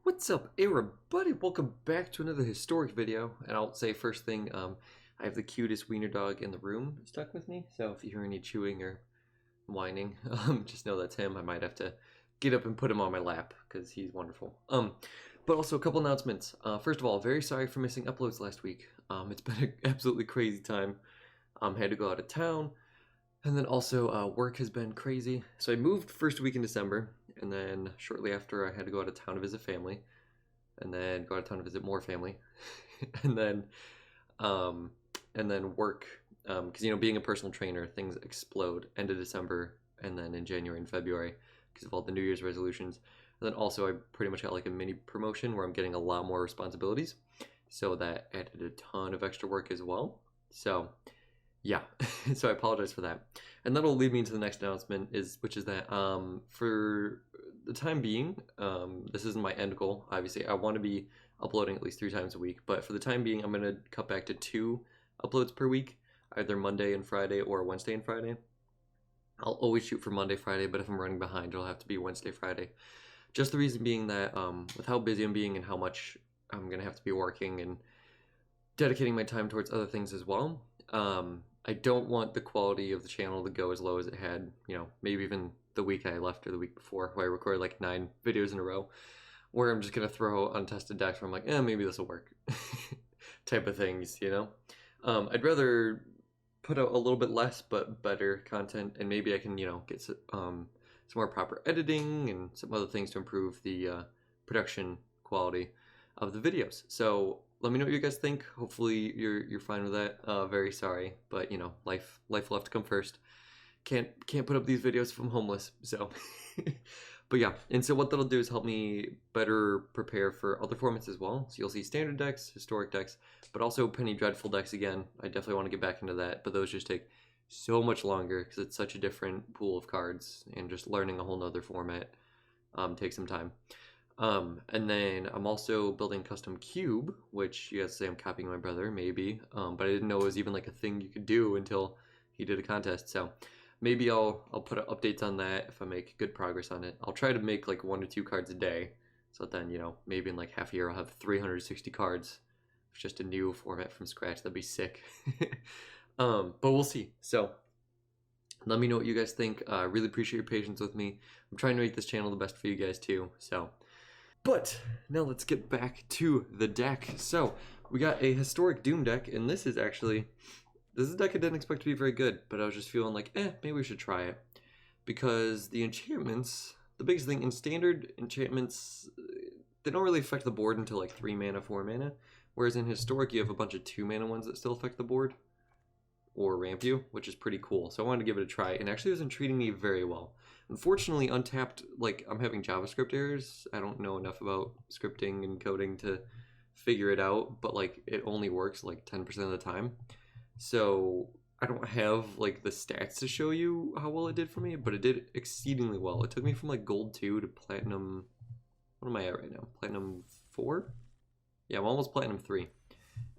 What's up, everybody? Welcome back to another historic video. And I'll say first thing, I have the cutest wiener dog in the room stuck with me. So if you hear any chewing or whining, just know that's him. I might have to get up and put him on my lap because he's wonderful. But also a couple announcements. First of all, very sorry for missing uploads last week. It's been an absolutely crazy time. Had to go out of town. And then also work has been crazy. So I moved first week in December, and then shortly after I had to go out of town to visit family, and then go out of town to visit more family, and then work, because being a personal trainer, things explode end of December, and then in January and February because of all the New Year's resolutions. And then also I pretty much got like a mini promotion where I'm getting a lot more responsibilities, so that added a ton of extra work as well. So yeah, so I apologize for that. And that'll lead me into the next announcement, which is that for the time being, this isn't my end goal. Obviously, I want to be uploading at least 3 times a week, but for the time being, I'm going to cut back to 2 uploads per week, either Monday and Friday or Wednesday and Friday. I'll always shoot for Monday, Friday, but if I'm running behind, it'll have to be Wednesday, Friday. Just the reason being that with how busy I'm being and how much I'm going to have to be working and dedicating my time towards other things as well, I don't want the quality of the channel to go as low as it had, maybe even the week I left or the week before, where I recorded like 9 videos in a row, where I'm just going to throw untested decks where I'm like, maybe this will work, type of things, I'd rather put out a little bit less but better content, and maybe I can, get some more proper editing and some other things to improve the production quality of the videos. So let me know what you guys think. Hopefully you're fine with that. Very sorry, but life will have to come first. Can't put up these videos if I'm homeless. So, but yeah. And so what that'll do is help me better prepare for other formats as well. So you'll see standard decks, historic decks, but also Penny Dreadful decks again. I definitely want to get back into that, but those just take so much longer because it's such a different pool of cards, and just learning a whole nother format takes some time. And then I'm also building custom cube, which you guys say I'm copying my brother, maybe, but I didn't know it was even like a thing you could do until he did a contest. So maybe I'll put updates on that if I make good progress on it. I'll try to make like 1 to 2 cards a day, so then maybe in like half a year I'll have 360 cards. It's just a new format from scratch. That'd be sick. But we'll see. So let me know what you guys think. I really appreciate your patience with me. I'm trying to make this channel the best for you guys too. So. But now let's get back to the deck. So we got a historic Doom deck, and this is a deck I didn't expect to be very good, but I was just feeling like, maybe we should try it. Because the enchantments, the biggest thing in standard enchantments, they don't really affect the board until like 3 mana, 4 mana. Whereas in historic, you have a bunch of 2 mana ones that still affect the board or ramp you, which is pretty cool. So I wanted to give it a try, and actually it wasn't treating me very well. Unfortunately, Untapped, like, I'm having JavaScript errors. I don't know enough about scripting and coding to figure it out, but like it only works like 10% of the time. So I don't have like the stats to show you how well it did for me, but it did exceedingly well. It took me from like gold 2 to platinum, what am I at right now? Platinum 4? Yeah, I'm almost platinum 3.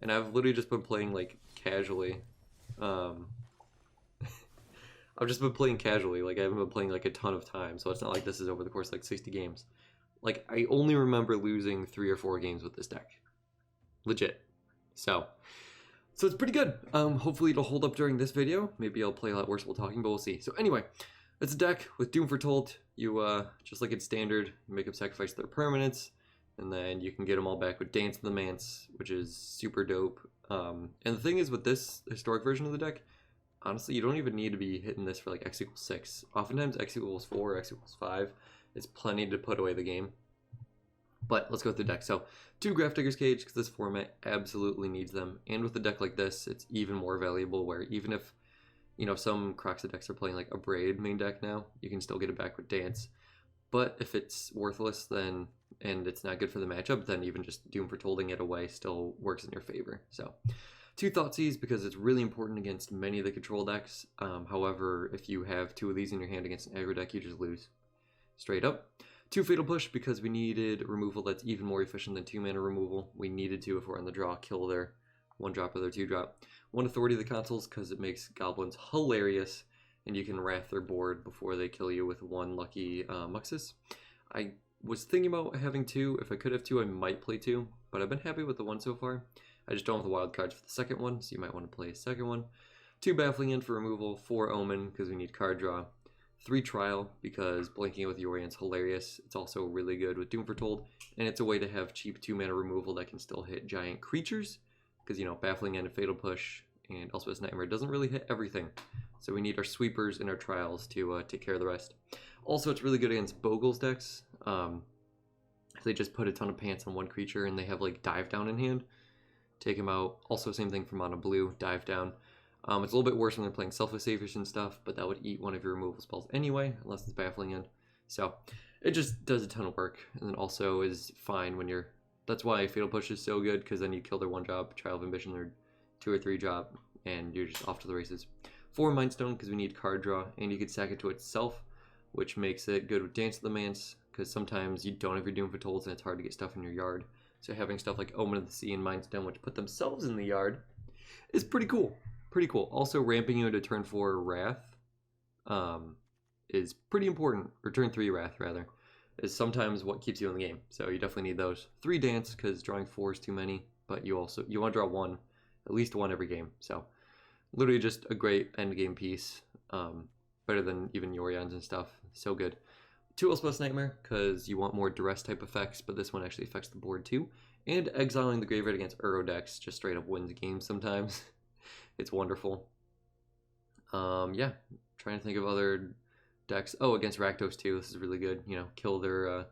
And I've literally just been playing like casually. I've just been playing casually, like I haven't been playing like a ton of time, so it's not like this is over the course of like 60 games. Like, I only remember losing 3 or 4 games with this deck. Legit. So it's pretty good. Hopefully it'll hold up during this video. Maybe I'll play a lot worse while talking, but we'll see. So anyway, it's a deck with Doom Foretold. You, just like it's standard, you make them sacrifice their permanents, and then you can get them all back with Dance of the Manse, which is super dope. And the thing is with this historic version of the deck, honestly, you don't even need to be hitting this for like X equals 6. Oftentimes X equals 4, X equals 5 is plenty to put away the game. But let's go with the deck. So 2 Grafdigger's Cage, because this format absolutely needs them. And with a deck like this, it's even more valuable, where even if, some Croxa decks are playing like a Braid main deck now, you can still get it back with Dance. But if it's worthless, then, and it's not good for the matchup, then even just Doom Foretolding it away still works in your favor. So 2 Thoughtseize, because it's really important against many of the control decks. However, if you have 2 of these in your hand against an aggro deck, you just lose. Straight up. 2 Fatal Push, because we needed removal that's even more efficient than 2 mana removal. We needed to, if we're on the draw, kill their 1-drop or their 2-drop. 1 Authority of the Consuls, because it makes Goblins hilarious, and you can wrath their board before they kill you with 1 lucky Muxus. I was thinking about having two. If I could have two, I might play two, but I've been happy with the one so far. I just don't have the wild cards for the second one, so you might want to play a second one. 2 Baffling End for removal, 4 Omen because we need card draw, 3 Trial because blinking it with Yorian's hilarious. It's also really good with Doom Foretold, and it's a way to have cheap 2-mana removal that can still hit giant creatures because, you know, Baffling End and Fatal Push and Elspeth's Nightmare doesn't really hit everything. So we need our sweepers and our trials to take care of the rest. Also, it's really good against Bogles decks. If they just put a ton of pants on one creature and they have like dive down in hand, take him out. Also, same thing for mono blue, dive down. It's a little bit worse when they're playing Selfless Saviors and stuff, but that would eat one of your removal spells anyway, unless it's Baffling End. So it just does a ton of work, and then also is fine when you're. That's why Fatal Push is so good, because then you kill their 1 job, Trial of Ambition their 2 or 3 job, and you're just off to the races. 4 Mind Stone because we need card draw, and you could sack it to itself, which makes it good with Dance of the Manse, because sometimes you don't have your Doom Foretold and it's hard to get stuff in your yard. So having stuff like Omen of the Sea and Mind Stone, which put themselves in the yard, is pretty cool. Pretty cool. Also, ramping you into turn 4 Wrath is pretty important, or turn 3 Wrath rather, is sometimes what keeps you in the game. So you definitely need those. 3 Dance because drawing 4 is too many, but you want to draw 1, at least 1 every game. So literally just a great end game piece, better than even Yorian's and stuff. So good. 2 Elspeth's Nightmare because you want more duress type effects, but this one actually affects the board too. And exiling the graveyard against Uro decks just straight up wins games sometimes. It's wonderful. Yeah, trying to think of other decks. Oh, against Rakdos too. This is really good. You know, kill their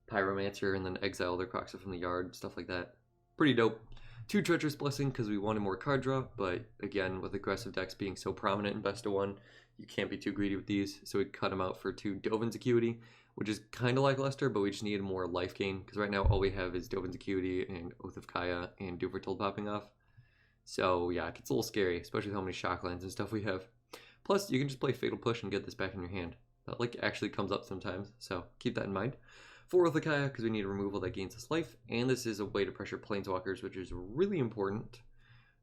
Pyromancer and then exile their Kroxa from the yard, stuff like that. Pretty dope. 2 Treacherous Blessing because we wanted more card draw, but again, with aggressive decks being so prominent in best of 1, you can't be too greedy with these. So we cut them out for 2 Dovin's Acuity, which is kind of like Luster, but we just needed more life gain because right now all we have is Dovin's Acuity and Oath of Kaya and Doom Foretold popping off. So yeah, it gets a little scary, especially with how many Shocklands and stuff we have. Plus, you can just play Fatal Push and get this back in your hand. That like actually comes up sometimes, so keep that in mind. 4 Oath of Kaya because we need a removal that gains us life, and this is a way to pressure Planeswalkers, which is really important.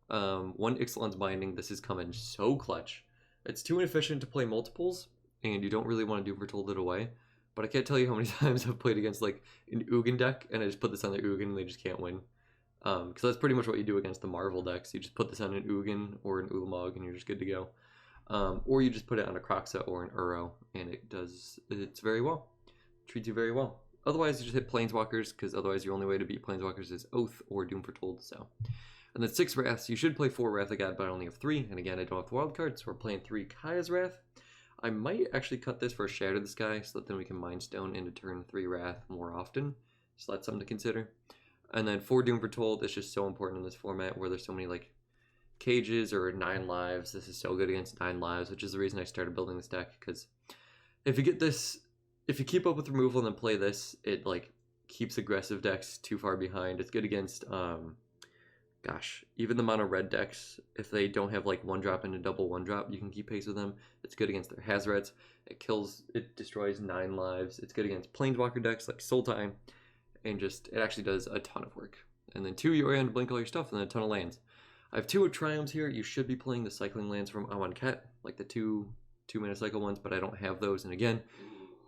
1 Ixalan's Binding, this is coming so clutch. It's too inefficient to play multiples, and you don't really want to do Foretold it away. But I can't tell you how many times I've played against like an Ugin deck, and I just put this on the Ugin and they just can't win. Because that's pretty much what you do against the Marvel decks. You just put this on an Ugin or an Ulamog and you're just good to go. Or you just put it on a Kroxa or an Uro and it's very well. Treats you very well. Otherwise, you just hit Planeswalkers because otherwise your only way to beat Planeswalkers is Oath or Doom Foretold. So, and then 6 Wraths. You should play 4 Wrath of God, but I only have 3. And again, I don't have the wild card, so we're playing 3 Kaya's Wrath. I might actually cut this for a Shatter the Sky so that then we can Mind Stone into turn 3 Wrath more often. So that's something to consider. And then 4 Doom Foretold is just so important in this format where there's so many like cages or 9 lives. This is so good against 9 lives, which is the reason I started building this deck. Because if you get this, if you keep up with removal and then play this, it like keeps aggressive decks too far behind. It's good against, gosh, even the mono red decks. If they don't have like 1-drop and a double 1-drop, you can keep pace with them. It's good against their Hazreds. It destroys 9 lives. It's good against Planeswalker decks like Sultai. And just, it actually does a ton of work. And then 2 Yorian to blink all your stuff, and then a ton of lands. I have 2 Triumphs here. You should be playing the cycling lands from Amonkhet, like the 2-mana cycle ones, but I don't have those. And again,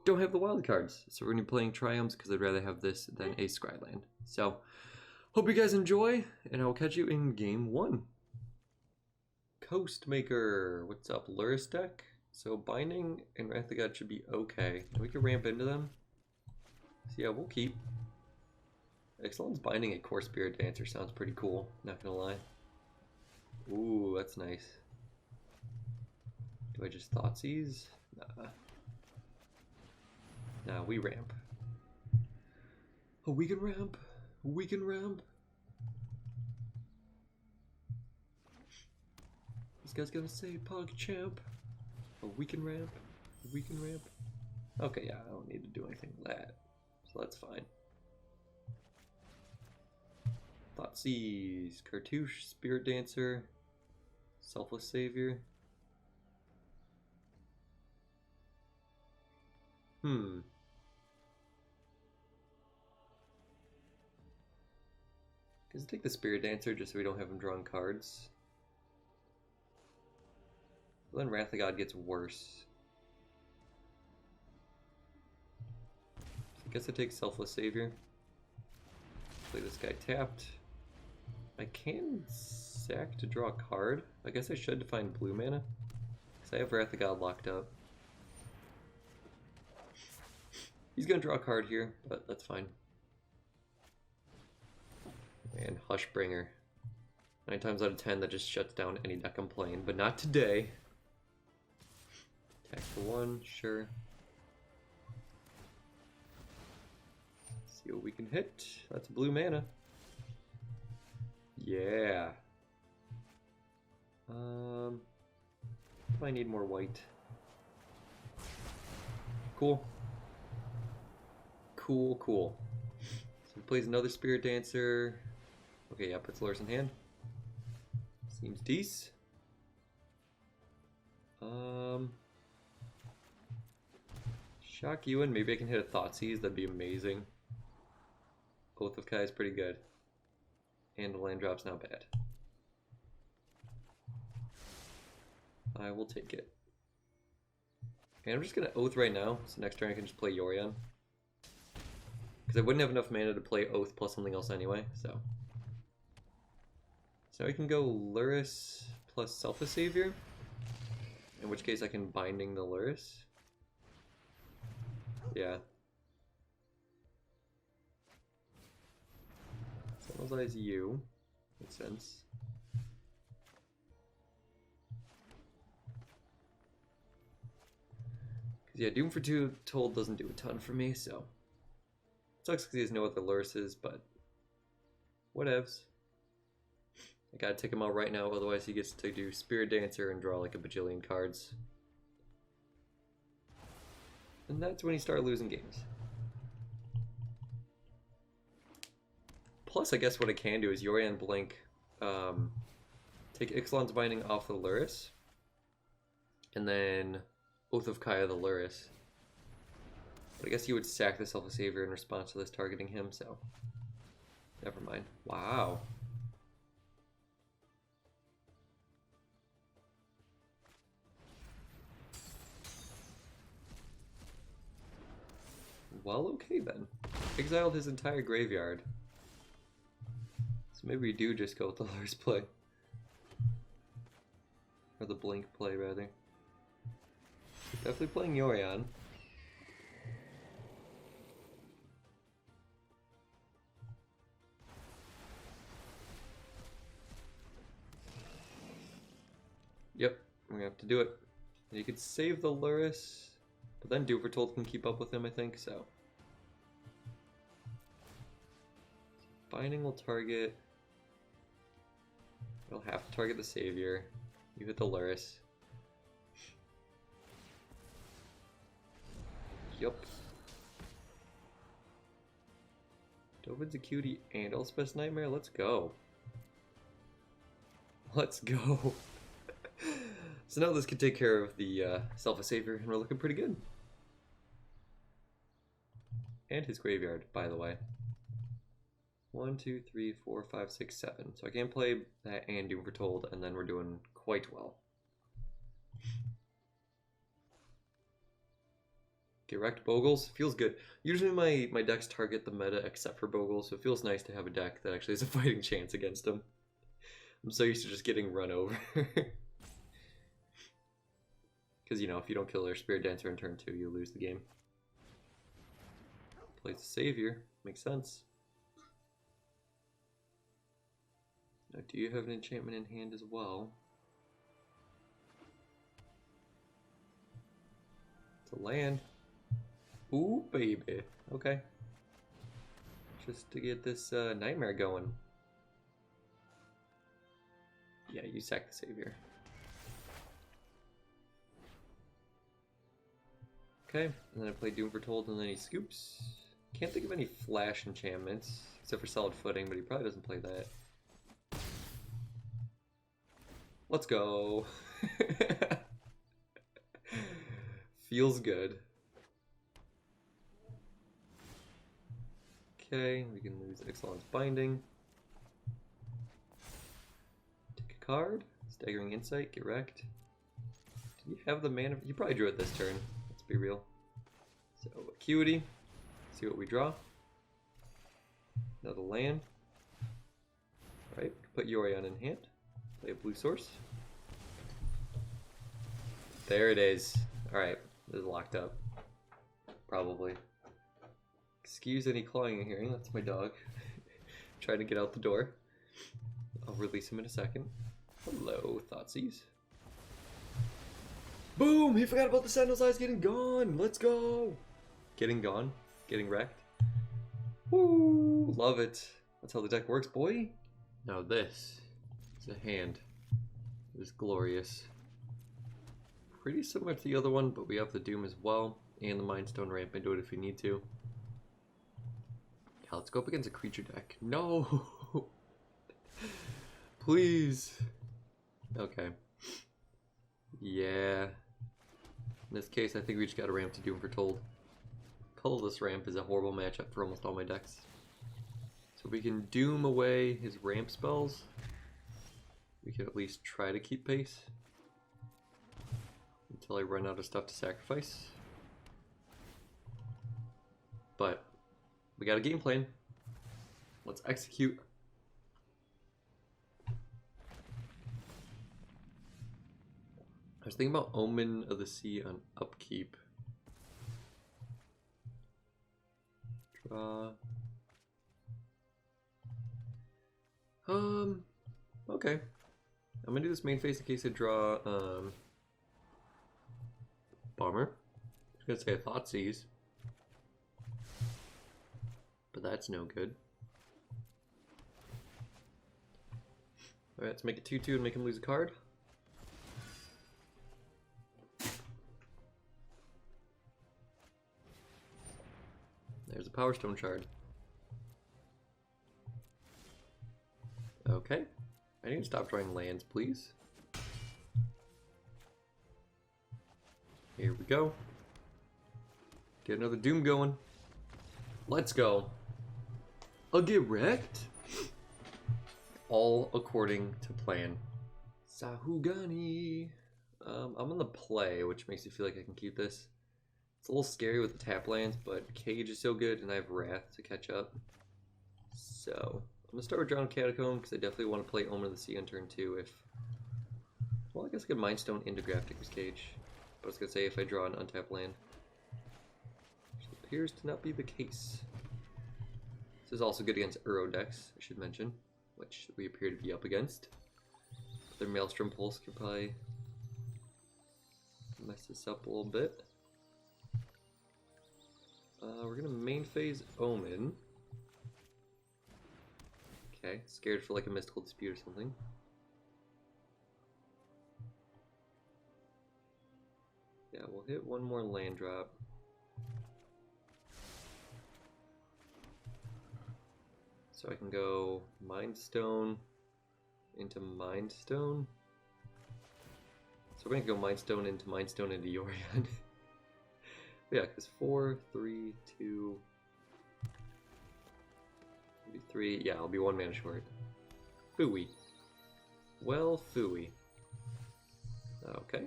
don't have the wild cards. So we're going to be playing Triumphs because I'd rather have this than a Scryland. So, hope you guys enjoy, and I will catch you in game 1. Coastmaker, what's up, Luris deck? So Binding and Wrath of God should be okay. We can ramp into them. So yeah, we'll keep. Ixalan's Binding a Core Spirit Dancer sounds pretty cool, not gonna lie. Ooh, that's nice. Do I just Thoughtseize? Nah. Nah, we ramp. Oh, we can ramp. We can ramp. This guy's gonna say PogChamp. Oh, we can ramp. We can ramp. Okay, yeah, I don't need to do anything with that. So that's fine. Thoughtseize, Cartouche, Spirit Dancer, Selfless Savior. Guess take the Spirit Dancer just so we don't have him drawing cards. Well, then Wrath of God gets worse. guess I take Selfless Savior. Play this guy tapped. I can sack to draw a card. I guess I should find blue mana, because I have Wrath of God locked up. He's gonna draw a card here, but that's fine. And Hushbringer. 9 times out of 10 that just shuts down any deck I'm playing, but not today. Attack for 1, sure. See what we can hit. That's blue mana. Yeah. I need more white. Cool. Cool, cool. So he plays another Spirit Dancer. Okay, yeah, puts Lurrus in hand. Seems decent. Shock you in. Maybe I can hit a Thoughtseize. That'd be amazing. Oath of Kai is pretty good. And the land drop's not bad. I will take it. And I'm just going to Oath right now, so next turn I can just play Yorion. Because I wouldn't have enough mana to play Oath plus something else anyway, so. So I can go Lurrus plus Selfless Savior, in which case I can Binding the Lurrus. Yeah. Sentinel's Eyes you. Makes sense. Yeah, Doom for 2 Told doesn't do a ton for me, so. Sucks because he has no other Lurruses, but whatevs. I gotta take him out right now, otherwise he gets to do Spirit Dancer and draw like a bajillion cards. And that's when he started losing games. Plus, I guess what I can do is Yorion Blink, take Ixalan's Binding off the Lurrus, and then Oath of Kaya the Lurrus. But I guess you would sack the Selfless Savior in response to this targeting him, so never mind. Wow. Well, okay then. Exiled his entire graveyard. So maybe we do just go with the Lurrus play. Or the Blink play, rather. Definitely playing Yorion. Yep, we're gonna have to do it. And you could save the Lurrus, but then Doom for Told can keep up with him, I think, so. Binding will target. It'll have to target the Savior. You hit the Lurrus. Yup. Dovin's a cutie and Elspeth's Nightmare. Let's go. Let's go. So now this can take care of the Selfless Savior, and we're looking pretty good. And his graveyard, by the way. 1, 2, 3, 4, 5, 6, 7. So I can play that and Doom for Told, and then we're doing quite well. Direct Bogles feels good. Usually my decks target the meta except for Bogles, so it feels nice to have a deck that actually has a fighting chance against them. I'm so used to just getting run over. Because, you know, if you don't kill their Spirit Dancer in turn 2, you lose the game. Plays the Savior. Makes sense. Now, do you have an enchantment in hand as well? It's a land. Ooh, baby. Okay. Just to get this Nightmare going. Yeah, you sack the Savior. Okay, and then I play Doom for Told, and then he scoops. Can't think of any flash enchantments, except for Solid Footing, but he probably doesn't play that. Let's go. Feels good. Okay, we can lose Ixalan's Binding. Take a card. Staggering Insight, get wrecked. Do you have the mana? You probably drew it this turn. Let's be real. So, Acuity. See what we draw. Another land. Alright, put Yorion in hand. Play a blue source. There it is. Alright, this is locked up. Probably. Excuse any clawing you're hearing, that's my dog. Trying to get out the door. I'll release him in a second. Hello, Thoughtseize. Boom! He forgot about the Sentinel's Eyes getting gone! Let's go! Getting gone? Getting wrecked? Woo! Love it. That's how the deck works, boy. Now this is a hand. It is glorious. Pretty similar to the other one, but we have the Doom as well. And the Mindstone Ramp into it if we need to. Yeah, let's go up against a creature deck. No! Please! Okay. Yeah. In this case, I think we just got a ramp to Doom Foretold. Colorless Ramp is a horrible matchup for almost all my decks. So we can Doom away his ramp spells. We can at least try to keep pace. Until I run out of stuff to sacrifice. But we got a game plan. Let's execute. I was thinking about Omen of the Sea on upkeep. Draw. Okay. I'm gonna do this main phase in case I draw, Bomber. I was gonna say a Thoughtseize. But that's no good. Alright, let's make it 2-2 and make him lose a card. There's a Power Stone shard. Okay. I need to stop drawing lands, please. Here we go. Get another Doom going. Let's go. I'll get wrecked. All according to plan. Sahugani. I'm on the play, which makes me feel like I can keep this. It's a little scary with the tap lands, but Cage is so good and I have Wrath to catch up. So, I'm going to start with drawing Catacomb because I definitely want to play Omen of the Sea on turn 2 if... Well, I guess I could Mind Stone into Grafdigger's Cage. I was going to say if I draw an untapped land. Which appears to not be the case. This is also good against Uro decks, I should mention, which we appear to be up against. Their Maelstrom Pulse could probably mess this up a little bit. We're gonna main phase Omen. Okay, scared for like a Mystical Dispute or something. Yeah, we'll hit one more land drop. So I can go Mind Stone into Mind Stone. So we're gonna go Mind Stone into Yorion. Yeah, because 4, 3, 2, maybe 3. Yeah, I'll be 1 mana short. Phooey. Well, phooey. Okay.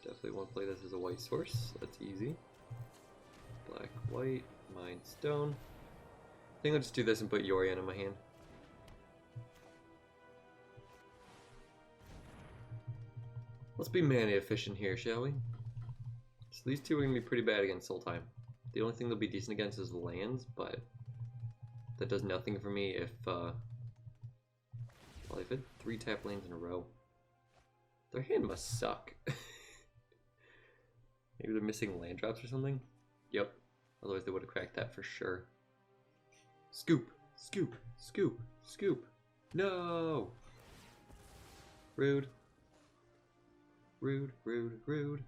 Definitely want to play this as a white source. That's easy. Black, white, Mind Stone. I think I'll just do this and put Yorion in my hand. Let's be mana efficient here, shall we? So these two are going to be pretty bad against Sultai. The only thing they'll be decent against is lands, but that does nothing for me if, well, I've hit 3 tap lands in a row. Their hand must suck. Maybe they're missing land drops or something? Yep. Otherwise they would have cracked that for sure. Scoop! Scoop! Scoop! Scoop! No! Rude. Rude, rude, rude.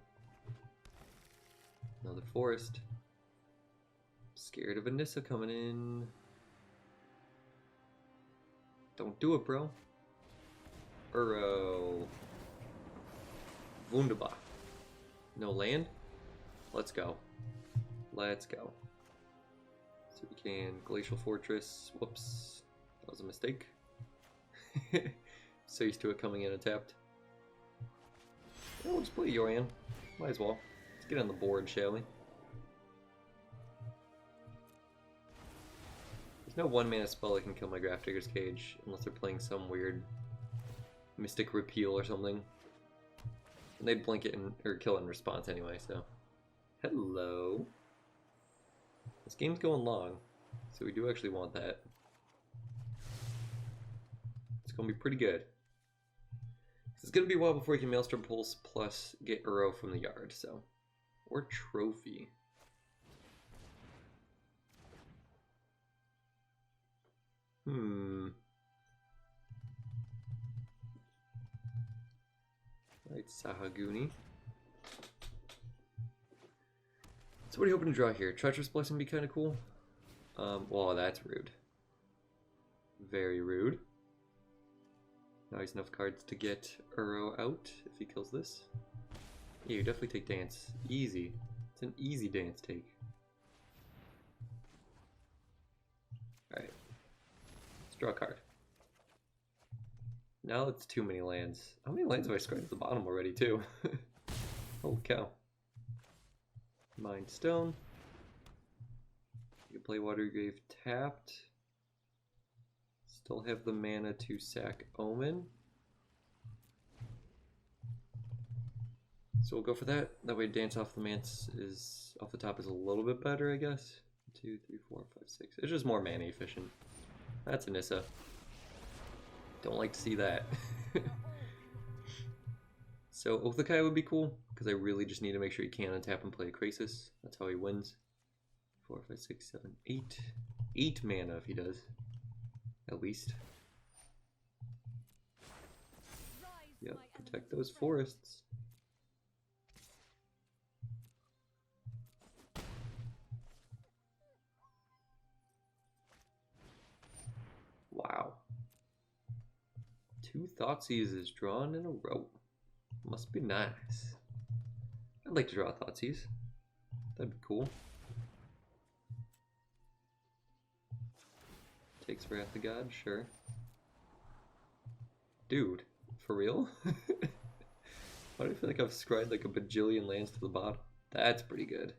Another forest. Scared of a Nissa coming in. Don't do it, bro. Uro. Wunderbar. No land? Let's go. Let's go. So we can Glacial Fortress. Whoops. That was a mistake. So used to it coming in untapped. Yeah, we'll just play Yorion. Might as well. Let's get on the board, shall we? There's no 1-mana spell that can kill my Grafdigger's Cage unless they're playing some weird Mystic Repeal or something. And they'd blink it or kill it in response anyway, so. Hello. This game's going long, so we do actually want that. It's gonna be pretty good. It's gonna be a while before we can Maelstrom Pulse plus get Uro from the yard, so. Or Trophy. Alright, Sahaguni. So what are you hoping to draw here? Treacherous Blessing would be kind of cool. Well, that's rude. Very rude. Now he's enough cards to get Uro out if he kills this. Yeah, you definitely take Dance. Easy. It's an easy Dance take. Alright. Let's draw a card. Now it's too many lands. How many lands have I scratched at the bottom already, too? Holy cow. Mind Stone. You can play Watergrave tapped. Still have the mana to sack Omen. So we'll go for that. That way Dance off the Manse is off the top is a little bit better, I guess. 2, 3, 4, 5, 6. It's just more mana efficient. That's Anissa. Don't like to see that. So Oath of Kaya would be cool, because I really just need to make sure he can untap and play a Krasis. That's how he wins. 4, 5, 6, 7, 8. 8 mana if he does. At least. Yep, protect those forests. Wow. 2 Thoughtseizes drawn in a row. Must be nice. I'd like to draw a Thoughtseize. That'd be cool. Takes Wrath of God, sure. Dude, for real? Why do I feel like I've scryed like a bajillion lands to the bottom? That's pretty good.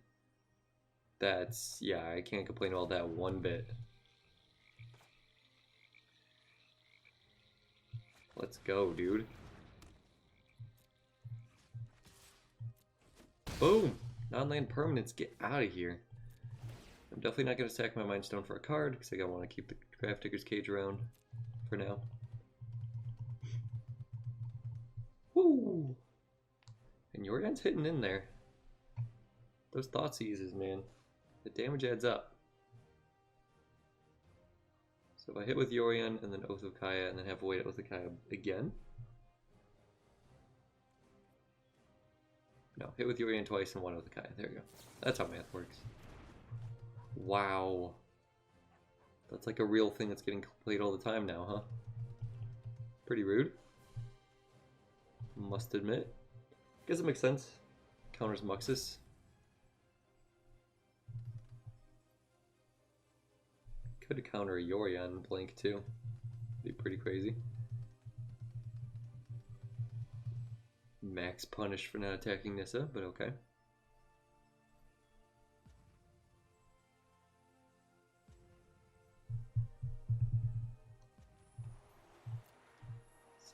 That's, yeah, I can't complain about that one bit. Let's go, dude. Boom! Non-land permanents, get out of here. I'm definitely not going to sack my Mind Stone for a card, because I want to keep the Grafdigger's Cage around for now. Woo! And Yorian's hitting in there. Those Thoughtseizes, man. The damage adds up. So if I hit with Yorian, and then Oath of Kaya, and then have Void Oath of Kaya again. No, hit with Yorian twice and 1 Oath of Kaya. There you go. That's how math works. Wow. That's like a real thing that's getting played all the time now, huh? Pretty rude. Must admit. Guess it makes sense. Counters Muxus. Could counter a Yorian blank too. Be pretty crazy. Max punish for not attacking Nissa, but okay.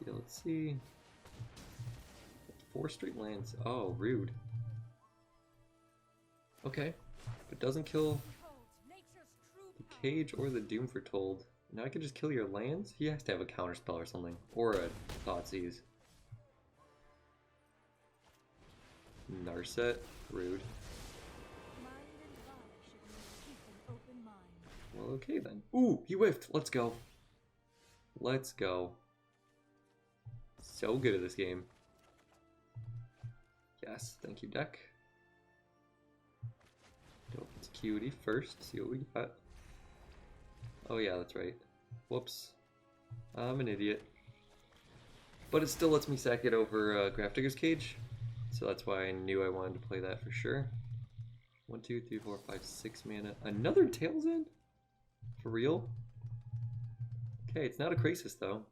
Let's see. 4 straight lands. Oh, rude. Okay. But doesn't kill the Cage or the Doom Foretold. Now I can just kill your lands? He has to have a counterspell or something. Or a Thoughtseize. Narset. Rude. Well, okay then. Ooh, he whiffed. Let's go. Let's go. So good at this game. Yes, thank you, deck. It's Cutie first, see what we got. Oh yeah, that's right. Whoops. I'm an idiot. But it still lets me sack it over Grafdigger's Cage. So that's why I knew I wanted to play that for sure. 1, 2, 3, 4, 5, 6 mana. Another Tail's End? For real? Okay, it's not a Krasis though.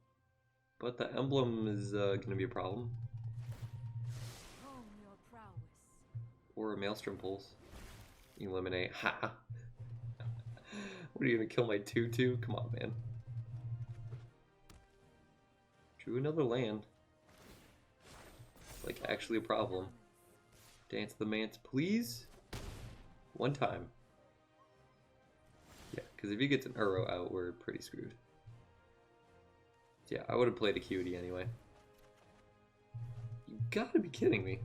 But the emblem is going to be a problem. Or a Maelstrom Pulse. Eliminate. Ha! What, are you gonna kill my 2/2? Come on, man. Drew another land. Like, actually a problem. Dance the Manse, please? One time. Yeah, because if he gets an Uro out, we're pretty screwed. Yeah, I would have played Acuity anyway. You gotta be kidding me.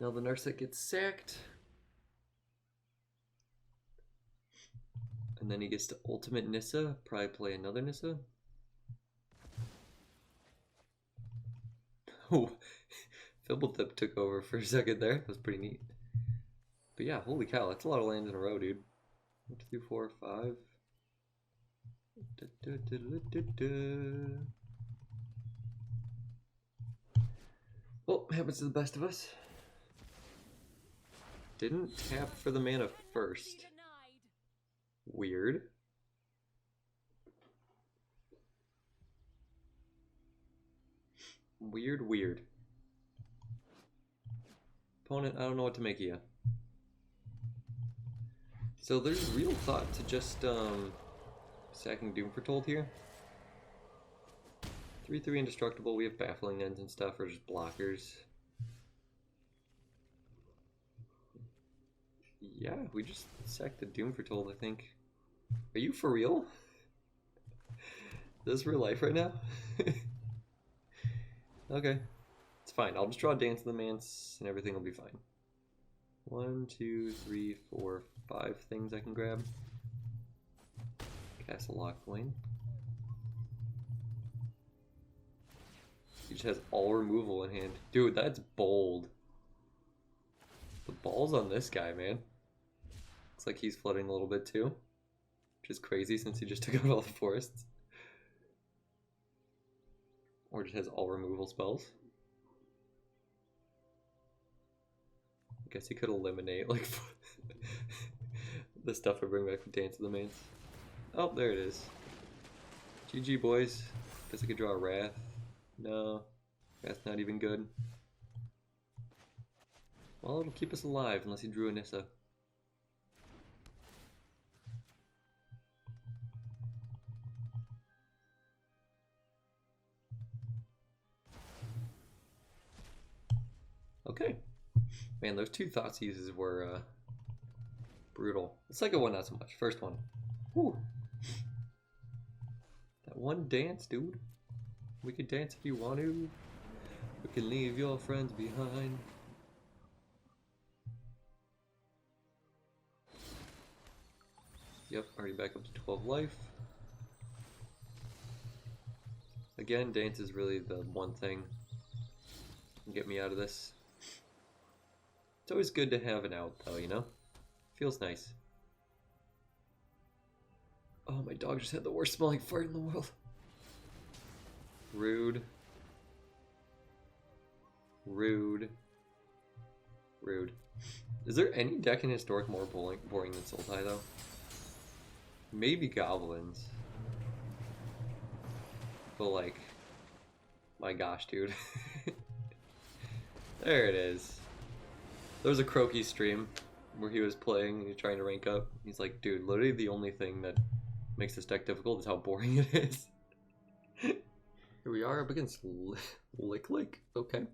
Now the Narset gets sacked. And then he gets to ultimate Nissa, probably play another Nissa. Oh, Fibblethip took over for a second there. That was pretty neat. But yeah, holy cow, that's a lot of lands in a row, dude. 1, 2, 3, 4, 5. Well, happens to the best of us. Didn't tap for the mana first. Weird. Weird, weird. Opponent, I don't know what to make of you. So there's real thought to just sacking Doom Foretold here. 3/3 indestructible, we have baffling ends and stuff, or just blockers. Yeah, we just sacked the Doom Foretold, I think. Are you for real? Is this real life right now? Okay. It's fine. I'll just draw Dance of the Manse and everything will be fine. 1, 2, 3, 4, 5 things I can grab. Castle Lockcoin. He just has all removal in hand. Dude, that's bold. The balls on this guy, man. Looks like he's flooding a little bit too. Which is crazy since he just took out all the forests. Or just has all removal spells. I guess he could eliminate like the stuff I bring back from Dance of the Manse. Oh, there it is. GG, boys. Guess I could draw a Wrath. No, Wrath's not even good. Well, it'll keep us alive unless he drew a Nissa. Okay. Man, those two Thoughtseizes were brutal. The second one, not so much. First one. Whew. That one dance, dude. We can dance if you want to. We can leave your friends behind. Yep, already back up to 12 life. Again, dance is really the one thing that can get me out of this. It's always good to have an out, though, you know? Feels nice. Oh, my dog just had the worst smelling fart in the world. Rude. Rude. Rude. Is there any deck in Historic more boring than Sultai, though? Maybe Goblins. But, like, my gosh, dude. There it is. There was a Croaky stream where he was playing and he's trying to rank up. He's like, dude, literally the only thing that makes this deck difficult is how boring it is. Here we are up against Lick. Okay.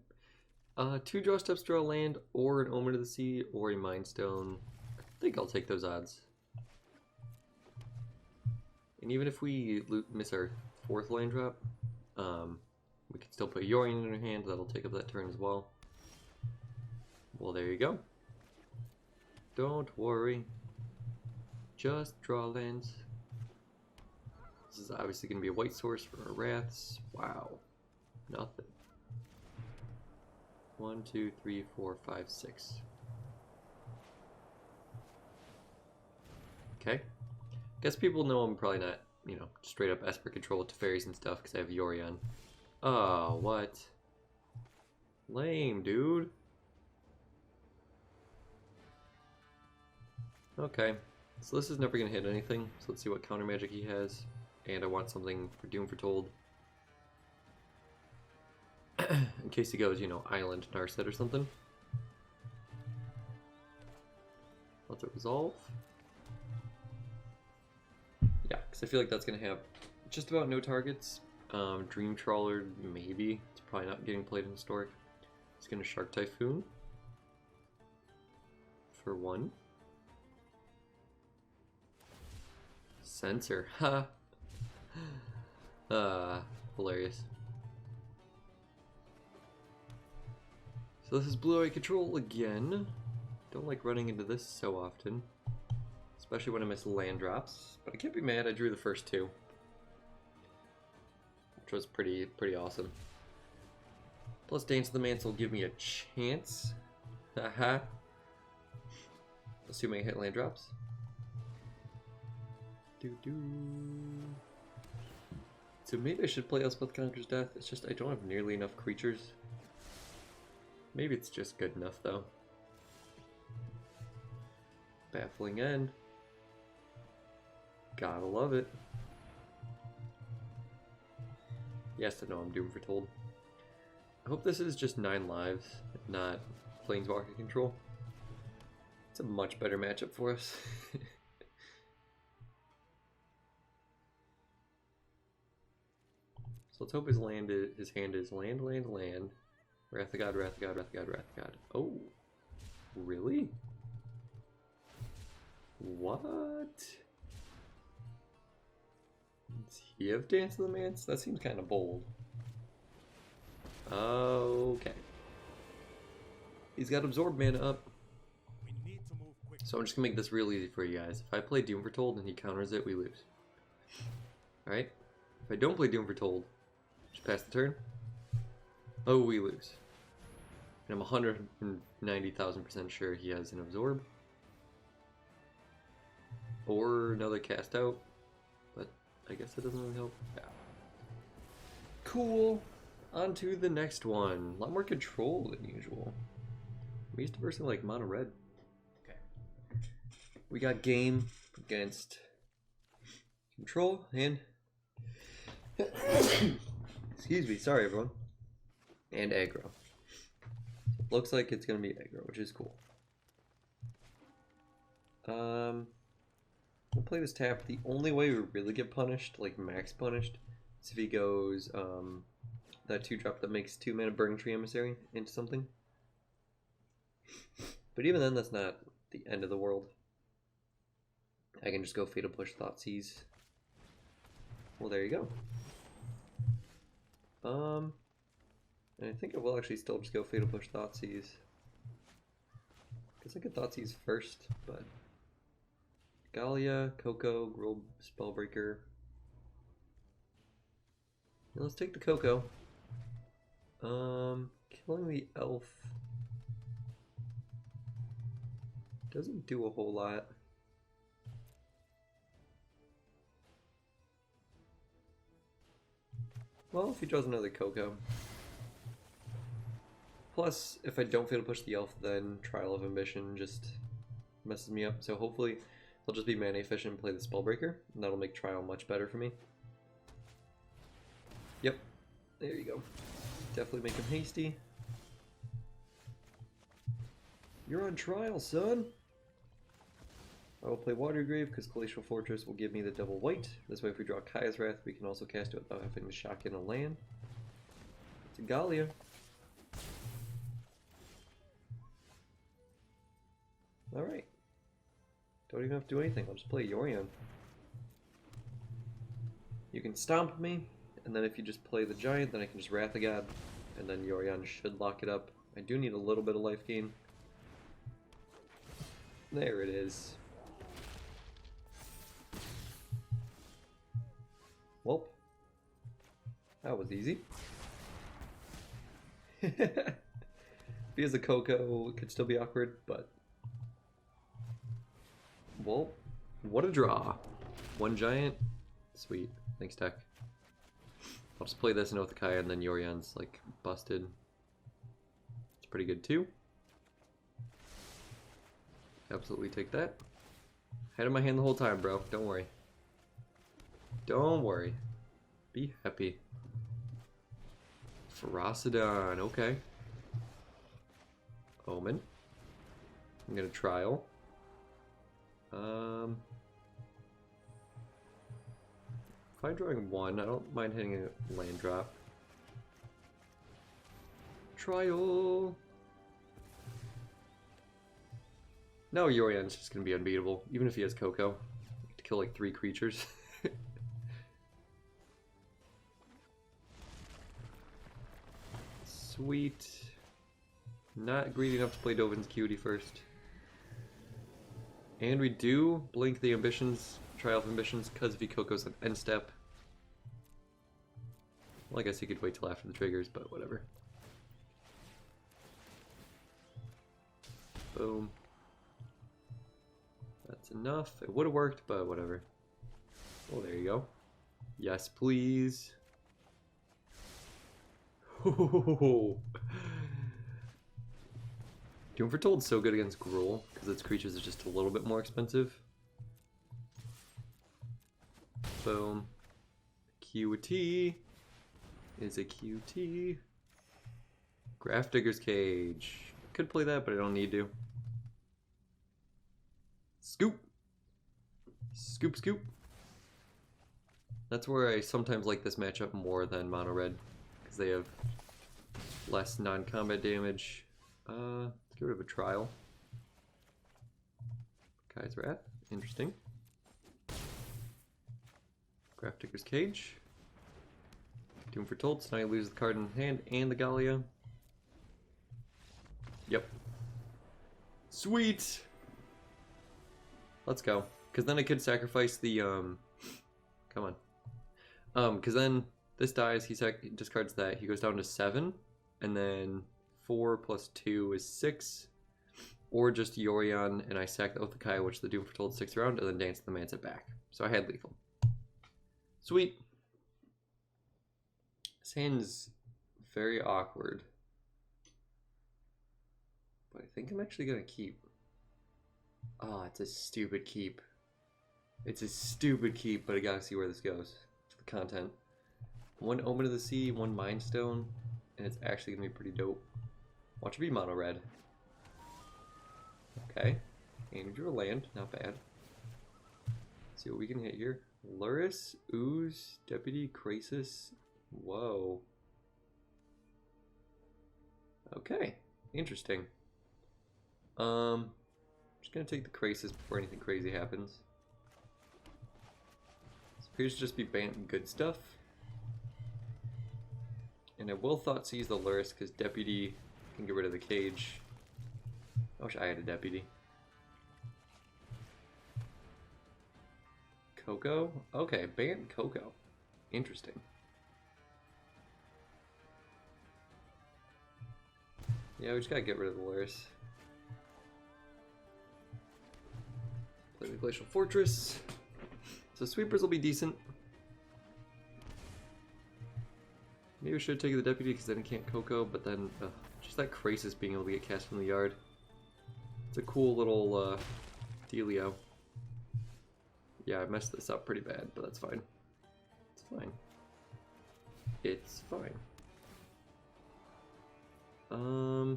2 draw steps, draw land, or an Omen of the Sea, or a Mind Stone. I think I'll take those odds. And even if we miss our 4th land drop, we can still put Yorion in our hand. That'll take up that turn as well. Well, there you go. Don't worry. Just draw lands. This is obviously going to be a white source for our Wraths. Wow. Nothing. 1, 2, 3, 4, 5, 6. Okay. Guess people know I'm probably not, you know, straight up Esper control with Teferis and stuff because I have Yorion. Oh, what? Lame, dude. Okay, so this is never going to hit anything, so let's see what counter magic he has. And I want something for Doom Foretold. In case he goes, you know, Island Narset or something. Let it resolve. Yeah, because I feel like that's going to have just about no targets. Dream Trawler, maybe. It's probably not getting played in Historic. It's going to Shark Typhoon for 1. Sensor, ha! Hilarious. So this is Sultai Control again. Don't like running into this so often. Especially when I miss land drops. But I can't be mad, I drew the first 2. Which was pretty awesome. Plus Dance of the Manse will give me a chance. Haha. Assuming I hit land drops. So maybe I should play Elspeth Conquers Death. It's just I don't have nearly enough creatures. Maybe it's just good enough though. Baffling End. Gotta love it. Yes and no, I'm doomed for told. I hope this is just 9 lives, not Planeswalker control. It's a much better matchup for us. So let's hope his hand is land. Wrath of God, Wrath of God, Wrath of God, Wrath of God. Oh, really? What? Does he have Dance of the Manse? That seems kind of bold. Okay. He's got Absorb mana up. So I'm just gonna make this real easy for you guys. If I play Doom Foretold and he counters it, we lose. Alright? If I don't play Doom Foretold, just pass the turn. Oh, we lose. And I'm 190,000% sure he has an Absorb. Or another Cast Out. But I guess that doesn't really help. Yeah. Cool. On to the next one. A lot more control than usual. We used to verse like mono red. Okay. We got game against control and excuse me, sorry everyone. And aggro. Looks like it's gonna be aggro, which is cool. We'll play this tap. The only way we really get punished, like max punished, is if he goes that 2-drop that makes 2 mana Burning Tree Emissary into something. But even then, that's not the end of the world. I can just go Fatal Push Thoughtseize. Well, there you go. And I think I will actually still just go Fatal Push Thoughtseize. Guess I could Thoughtseize first, but Galia, Coco, Gruul Spellbreaker. Yeah, let's take the Coco. Killing the elf doesn't do a whole lot. Well, if he draws another Coco. Plus, if I don't fail to push the elf, then Trial of Ambition just messes me up. So hopefully, I'll just be mana efficient and play the Spellbreaker, and that'll make Trial much better for me. Yep, there you go. Definitely make him hasty. You're on trial, son! I will play Watergrave because Glacial Fortress will give me the double white. This way if we draw Kaya's Wrath, we can also cast it without having to shock in a land. It's a Galia. Alright. Don't even have to do anything, I'll just play Yorion. You can stomp me, and then if you just play the giant, then I can just Wrath of God, and then Yorion should lock it up. I do need a little bit of life gain. There it is. Well, that was easy. If he has a Coco, it could still be awkward, but... Well, what a draw. One giant. Sweet. Thanks, Tech. I'll just play this and with the Kaya, and then Yorion's like busted. It's pretty good too. Absolutely take that. Had in my hand the whole time, bro. Don't worry. Don't worry. Be happy. Ferocidon. Okay. Omen. I'm gonna trial. If I'm drawing one, I don't mind hitting a land drop. Trial! No, Yorion's just gonna be unbeatable, even if he has Coco. To kill like 3 creatures. Sweet. Not greedy enough to play Dovin's Cutie first. And we do blink the ambitions, Trial of Ambitions, because if he Coco's an end step. Well, I guess he could wait till after the triggers, but whatever. Boom. That's enough. It would have worked, but whatever. Oh, there you go. Yes, please. Doom Foretold's so good against Gruul, because its creatures are just a little bit more expensive. Boom. QT is a QT. Grafdigger's Cage. Could play that, but I don't need to. Scoop! Scoop, scoop. That's where I sometimes like this matchup more than Mono Red, because they have less non-combat damage. Let's get rid of a Trial. Kai's Wrath. Interesting. Grafdigger's Cage. Doom Foretold, so now you lose the card in hand and the Gallia. Yep. Sweet! Let's go. Because then I could sacrifice the, come on. Because then this dies, he discards that, he goes down to 7, and then 4 plus 2 is 6, or just Yorion, and I sack that with the Kai, which the Doom Foretold sticks around, and then dance the Manse back. So I had lethal. Sweet. This hand's very awkward. But I think I'm actually going to keep. Oh, it's a stupid keep. It's a stupid keep, but I gotta see where this goes. For the content. 1 Omen of the Sea, 1 Mind Stone, and it's actually going to be pretty dope. Watch it be mono red. Okay. And we drew a land, not bad. Let's see what we can hit here. Luris, Ooze, Deputy, Krasis. Whoa. Okay. Interesting. Just gonna take the Krasis before anything crazy happens. This appears to just be Bant and good stuff. And I will Thoughtseize the Luris because Deputy can get rid of the cage. I wish I had a Deputy. Coco? Okay, Bant Coco. Interesting. Yeah, we just gotta get rid of the Luris. Play the Glacial Fortress. So sweepers will be decent. Maybe we should have taken the Deputy because then I can't Coco, but then just that Krasis being able to get cast from the yard. It's a cool little dealio. Yeah, I messed this up pretty bad, but that's fine. It's fine. It's fine. I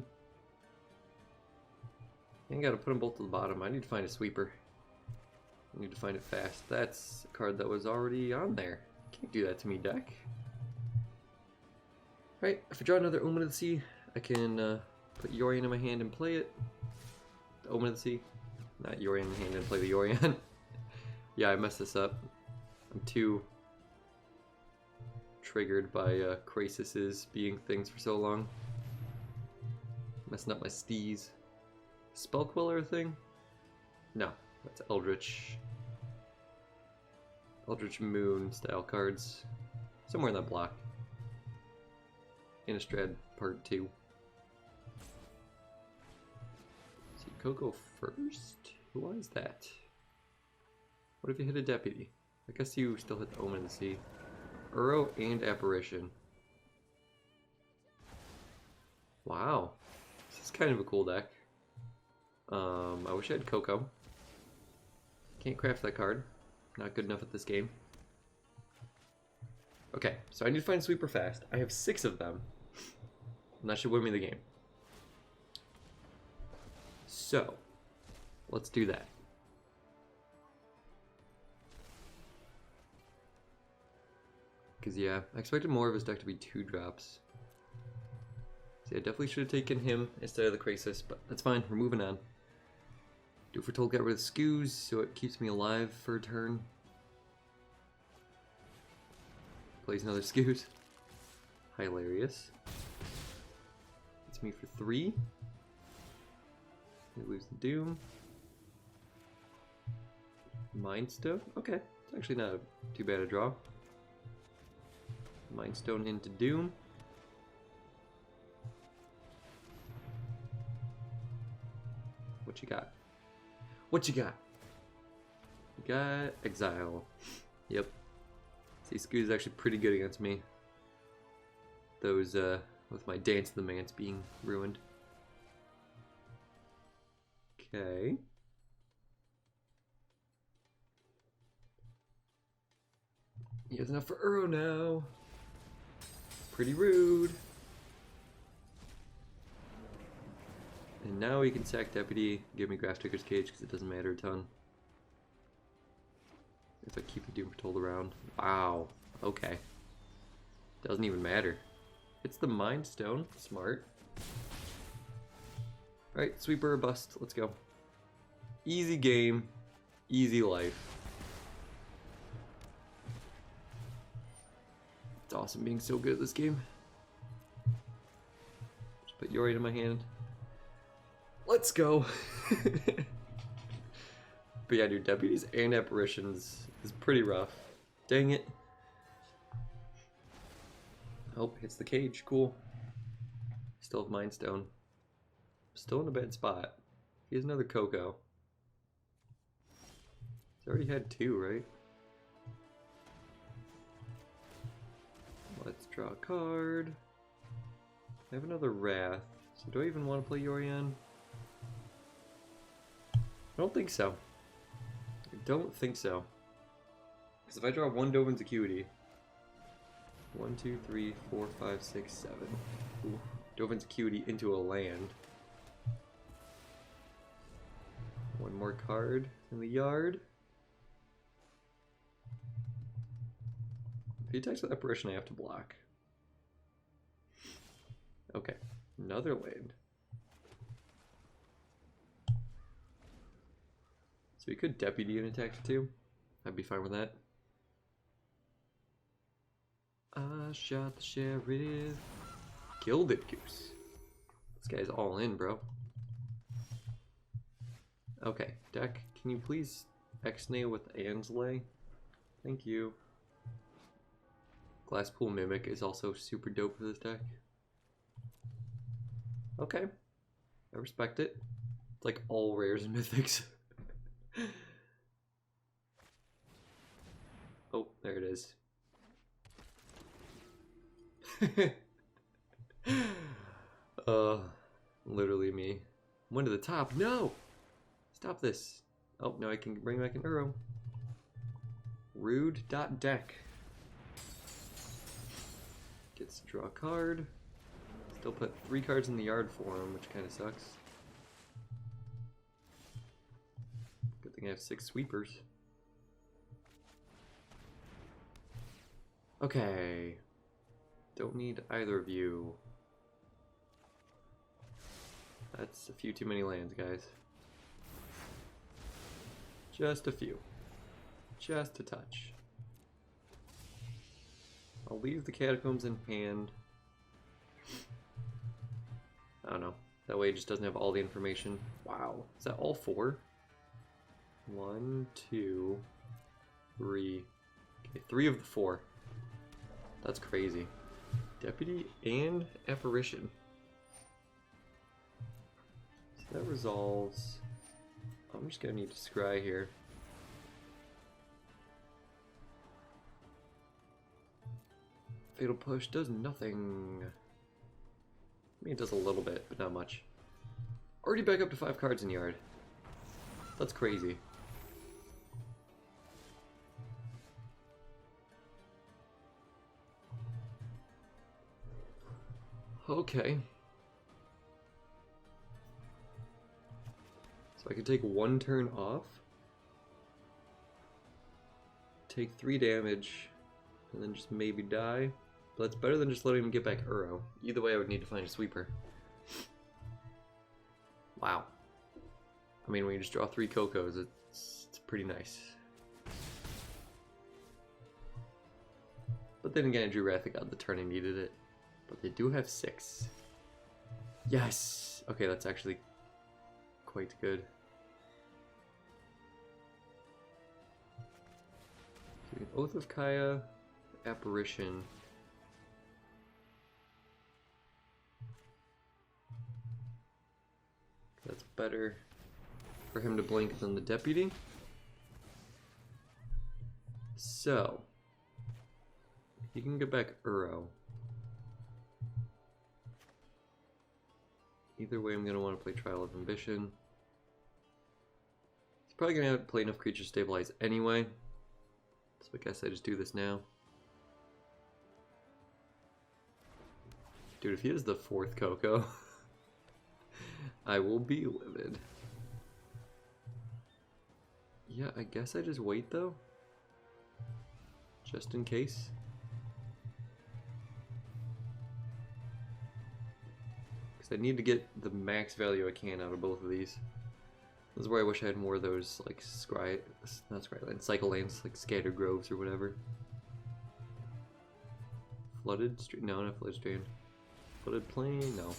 gotta put them both to the bottom. I need to find a sweeper. I need to find it fast. That's a card that was already on there. Can't do that to me, deck. Right, if I draw another Omen of the Sea, I can put Yorion in my hand and play it. The Omen of the Sea. Not Yorion in the hand and play the Yorion. Yeah, I messed this up. I'm too triggered by Krasis's being things for so long. Messing up my steez. Spellquiller thing? No, that's Eldritch. Eldritch Moon style cards. Somewhere in that block. Innistrad Part 2. See, Coco first? Who is that? What if you hit a Deputy? I guess you still hit the Omen of the Sea. Uro and Apparition. Wow. This is kind of a cool deck. I wish I had Coco. Can't craft that card. Not good enough at this game. Okay, so I need to find Sweeper fast. I have 6 of them. And that should win me the game. So, let's do that. Because, yeah, I expected more of his deck to be 2-drops. So, yeah, definitely should have taken him instead of the Krasis, but that's fine. We're moving on. Do Foretold, get rid of Scoos, so it keeps me alive for a turn. Plays another Scoos. Hilarious. It's me for 3. We lose the Doom. Mind Stone? Okay, it's actually not too bad a draw. Mind Stone into Doom. What you got? What you got? You got Exile. Yep. See, Scoot is actually pretty good against me. Those, with my Dance of the Manse being ruined. Okay. He has enough for Uro now. Pretty rude. And now he can sack Deputy, give me Graph Digger's Cage because it doesn't matter a ton. If I keep the Doom Foretold around. Wow. Okay. Doesn't even matter. It's the Mind Stone. Smart. Alright, Sweeper or Bust. Let's go. Easy game. Easy life. It's awesome being so good at this game. Just put Yori in my hand. Let's go. But yeah, dude, Deputies and Apparitions is pretty rough. Dang it. Oh, hits the cage. Cool. Still have Mind Stone. Still in a bad spot. He has another Coco. He's already had 2, right? Let's draw a card. I have another Wrath. So do I even want to play Yorion? I don't think so. I don't think so. Because if I draw 1 Dovin's Acuity. 1, 2, 3, 4, 5, 6, 7. Ooh. Dovin's Acuity into a land. 1 more card in the yard. If he attacks with Apparition, I have to block. Okay, another land. So he could Deputy and attack too. I'd be fine with that. I shot the sheriff. Gilded Goose. This guy's all in, bro. Okay, deck, can you please X-Nay with Ansley? Thank you. Glasspool Mimic is also super dope for this deck. Okay, I respect it. It's like all rares and mythics. Oh, there it is. Literally me. One to the top. No! Stop this. Oh, now I can bring back an Uro. Rude.deck. Gets to draw a card. Still put 3 cards in the yard for him, which kind of sucks. Good thing I have 6 sweepers. Okay. Don't need either of you. That's a few too many lands, guys. Just a few. Just a touch. I'll leave the Catacombs in hand. I don't know. That way it just doesn't have all the information. Wow. Is that all 4? 1, 2, 3. Okay, 3 of the 4. That's crazy. Deputy and Apparition. So that resolves. I'm just gonna need to scry here. Fatal Push does nothing. I mean, it does a little bit, but not much. Already back up to 5 cards in yard. That's crazy. Okay. So I can take 1 turn off. Take 3 damage. and then just maybe die. But that's better than just letting him get back Uro. Either way, I would need to find a sweeper. Wow. I mean, when you just draw 3 Cocos, it's pretty nice. But then again, I drew Wrath of God the turn I needed it. But they do have 6. Yes! Okay, that's actually quite good. So we have Oath of Kaya, Apparition. That's better for him to blink than the Deputy. So, he can get back Uro. Either way, I'm going to want to play Trial of Ambition. He's probably going to have to play enough creatures stabilize anyway. So I guess I just do this now. Dude, if he has the 4th Coco, I will be livid. Yeah, I guess I just wait though. Just in case. I need to get the max value I can out of both of these. This is where I wish I had more of those, like, cycle lanes, like Scattered Groves or whatever. Flooded Stream? No, not Flooded Stream. Flooded Plain? No.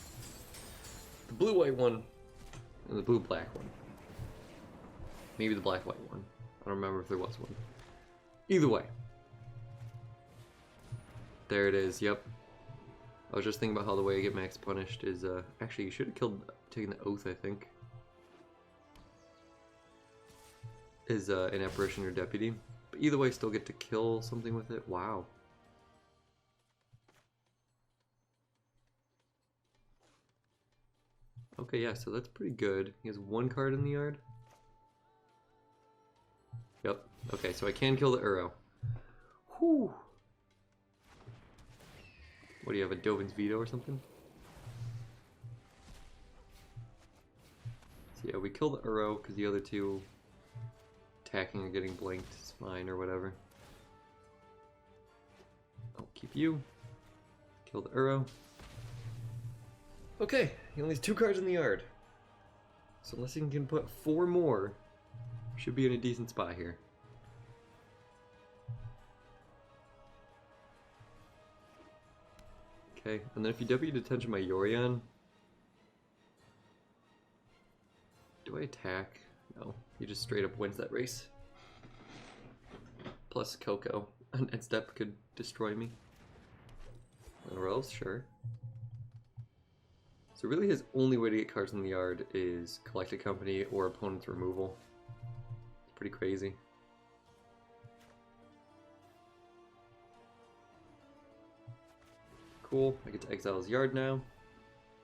The blue-white one and the blue-black one. Maybe the black-white one. I don't remember if there was one. Either way. There it is, yep. I was just thinking about how the way I get max punished is, actually, you should have taken the Oath, I think. Is, an Apparition or Deputy. But either way, still get to kill something with it. Wow. Okay, yeah, so that's pretty good. He has 1 card in the yard. Yep. Okay, so I can kill the Uro. Whew. What do you have, a Dovin's Veto or something? So yeah, we kill the Uro because the other 2 attacking or getting blinked is fine or whatever. I'll keep you. Kill the Uro. Okay, he only has 2 cards in the yard. So unless he can put 4 more, should be in a decent spot here. Okay, and then if you W Detention my Yorion, do I attack? No, he just straight up wins that race. Plus Coco, an end step could destroy me. Or else, sure. So really his only way to get cards in the yard is Collected Company or opponent's removal. It's pretty crazy. Cool, I get to exile his yard now.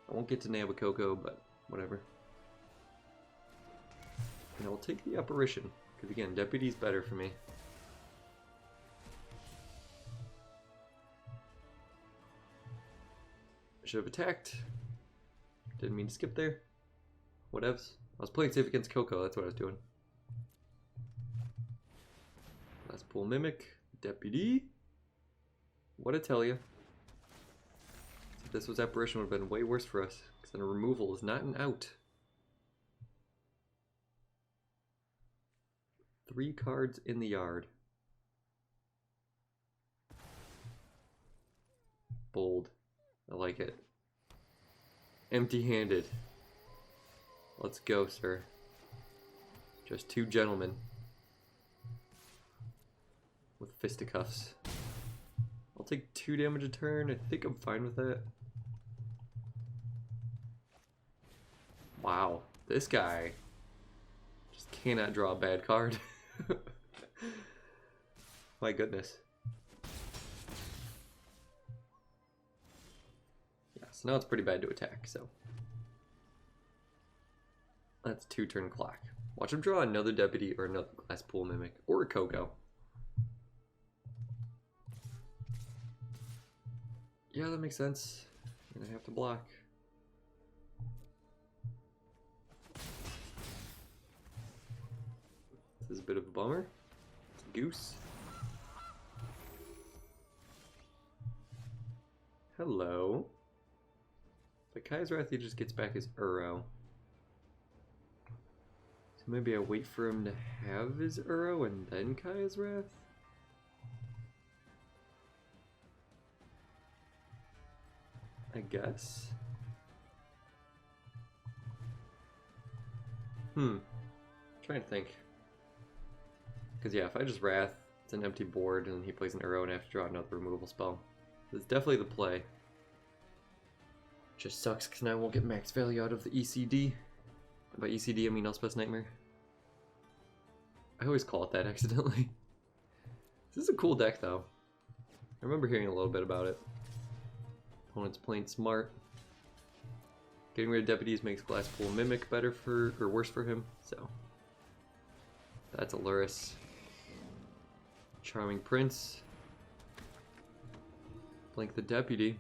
I won't get to nab a Coco, but whatever. And I will take the Apparition, because again, Deputy's better for me. I should have attacked. Didn't mean to skip there. Whatevs. I was playing safe against Coco, that's what I was doing. Last pull Mimic. Deputy. What I tell you. If this was Apparition, would have been way worse for us, because then a removal is not an out. 3 cards in the yard. Bold. I like it. Empty-handed. Let's go, sir. Just 2 gentlemen. With fisticuffs. I'll take 2 damage a turn. I think I'm fine with that. Wow. This guy just cannot draw a bad card. My goodness. Yeah, so now it's pretty bad to attack, so. That's 2 turn clock. Watch him draw another Deputy or another Glass Pool Mimic or a Coco. Yeah, that makes sense. And I have to block. This is a bit of a bummer. It's a goose. Hello. But Kai's Wrath, he just gets back his Uro. So maybe I wait for him to have his Uro and then Kai's Wrath? I guess. Trying to think. Because yeah, if I just Wrath, it's an empty board and he plays an Uro and I have to draw another removal spell. That's definitely the play. Just sucks because now I won't get max value out of the ECD. By ECD I mean Elspeth's Nightmare. I always call it that accidentally. This is a cool deck though. I remember hearing a little bit about it. Opponent's playing smart. Getting rid of deputies makes Glasspool Mimic better for, or worse for him, so. That's a Luris. Charming Prince. Blink the Deputy.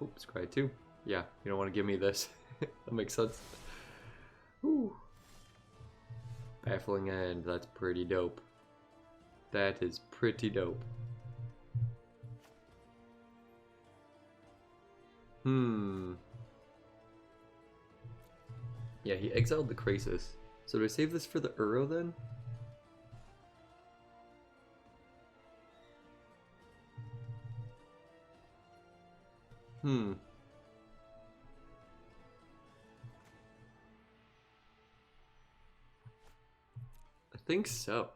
Oops, Scry 2. Yeah, you don't want to give me this. That makes sense. Ooh. Baffling End, that's pretty dope. That is pretty dope. Yeah, he exiled the Krasis. So do I save this for the Uro then? I think so.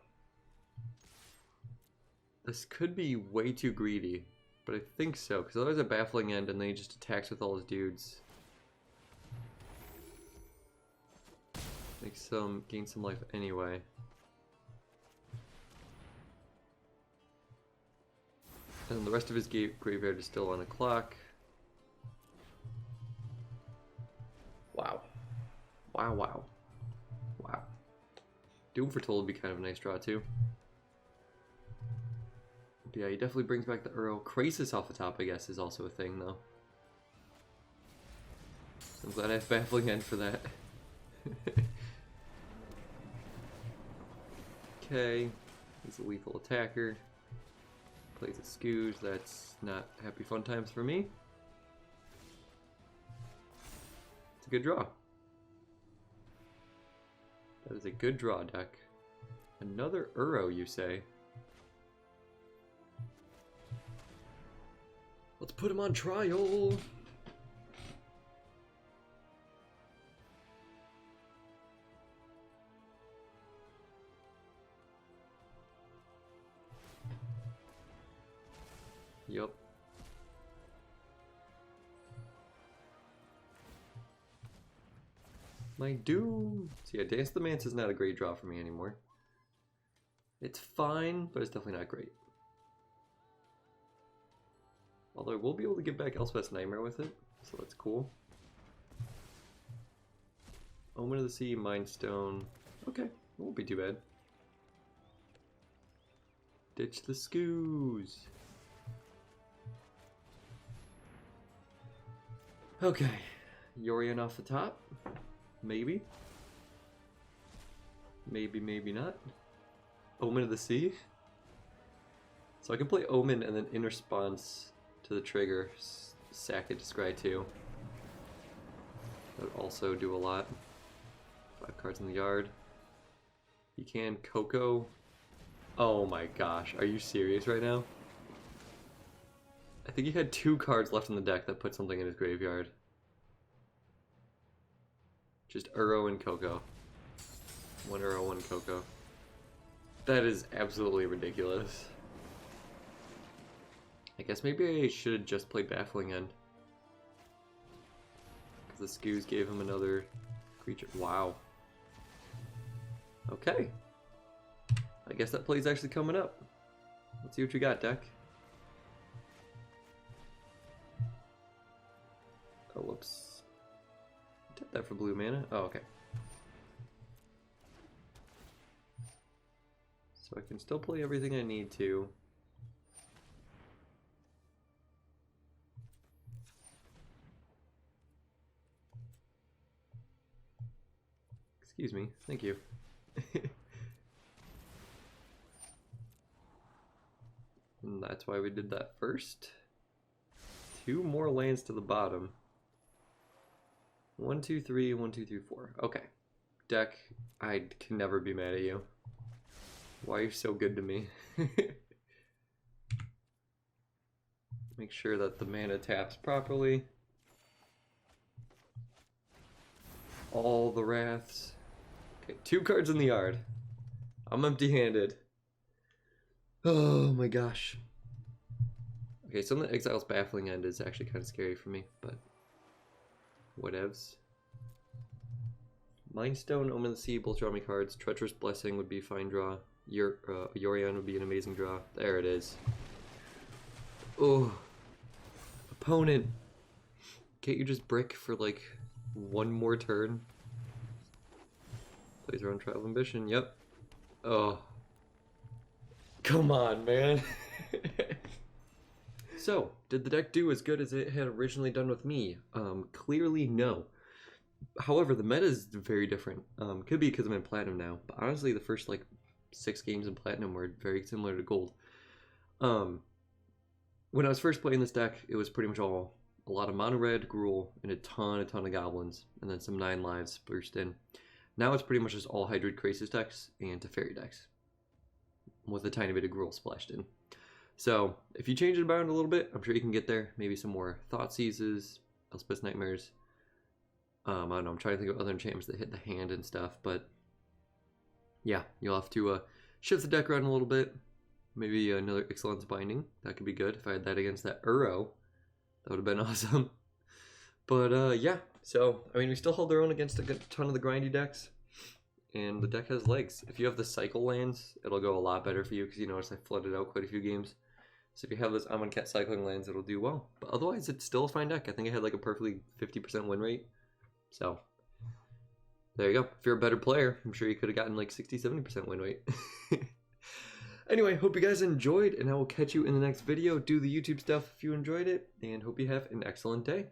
This could be way too greedy, but I think so, because otherwise a Baffling End and then he just attacks with all his dudes. Gain some life anyway. And the rest of his graveyard is still on the clock. Wow. Wow, wow. Wow. Doom Foretold would be kind of a nice draw too. But yeah, he definitely brings back the Uro. Krasis off the top, I guess, is also a thing though. I'm glad I have Baffling End for that. Okay, he's a lethal attacker. Plays a Scooge, that's not happy fun times for me. It's a good draw. That is a good draw deck. Another Uro, you say? Let's put him on trial! Yup. My Doom! So yeah, Dance the Manse is not a great draw for me anymore. It's fine, but it's definitely not great. Although I will be able to get back Elspeth's Nightmare with it, so that's cool. Omen of the Sea, Mind Stone. Okay, it won't be too bad. Ditch the Scooze! Okay, Yorion off the top. Maybe. Maybe, maybe not. Omen of the Sea. So I can play Omen and then in response to the trigger, sack it to Scry 2. That would also do a lot. 5 cards in the yard. You can Coco. Oh my gosh, are you serious right now? I think he had 2 cards left in the deck that put something in his graveyard. Just Uro and Coco. 1 Uro, 1 Coco. That is absolutely ridiculous. I guess maybe I should have just played Baffling End. Because the Scooze gave him another creature. Wow. Okay. I guess that play's actually coming up. Let's see what you got, deck. Oh, whoops. Tap that for blue mana. Oh, okay. So I can still play everything I need to. Excuse me. Thank you. That's why we did that first. 2 more lands to the bottom. 1, 2, 3, 1, 2, 3, 4. Okay. Deck, I can never be mad at you. Why are you so good to me? Make sure that the mana taps properly. All the wraths. Okay, 2 cards in the yard. I'm empty-handed. Oh my gosh. Okay, some of the Exile's Baffling End is actually kind of scary for me, but whatevs. Mindstone, Omen of the Sea, both draw me cards. Treacherous Blessing would be a fine draw. Yorion would be an amazing draw. There it is. Oh. Opponent. Can't you just brick for like 1 more turn? Plays around Travel Ambition, yep. Oh. Come on, man. So, did the deck do as good as it had originally done with me? Clearly no. However, the meta is very different. Could be because I'm in Platinum now, but honestly the first like 6 games in Platinum were very similar to Gold. When I was first playing this deck, it was pretty much all a lot of mono red, Gruul, and a ton of Goblins, and then some 9 lives burst in. Now it's pretty much just all Hydroid Krasis decks and Teferi decks, with a tiny bit of Gruul splashed in. So if you change it around a little bit, I'm sure you can get there. Maybe some more Thought Seizes, Elspeth's Nightmares. I don't know, I'm trying to think of other enchantments that hit the hand and stuff, but yeah, you'll have to shift the deck around a little bit. Maybe another Excellence Binding. That could be good. If I had that against that Uro, that would have been awesome. But yeah, so, I mean, we still hold their own against a ton of the grindy decks. And the deck has legs. If you have the cycle lands, it'll go a lot better for you, because you notice I flooded out quite a few games. So if you have those Amonkhet cycling lands, it'll do well. But otherwise, it's still a fine deck. I think it had like a perfectly 50% win rate. So, there you go. If you're a better player, I'm sure you could have gotten like 60-70% win rate. Anyway, hope you guys enjoyed, and I will catch you in the next video. Do the YouTube stuff if you enjoyed it, and hope you have an excellent day.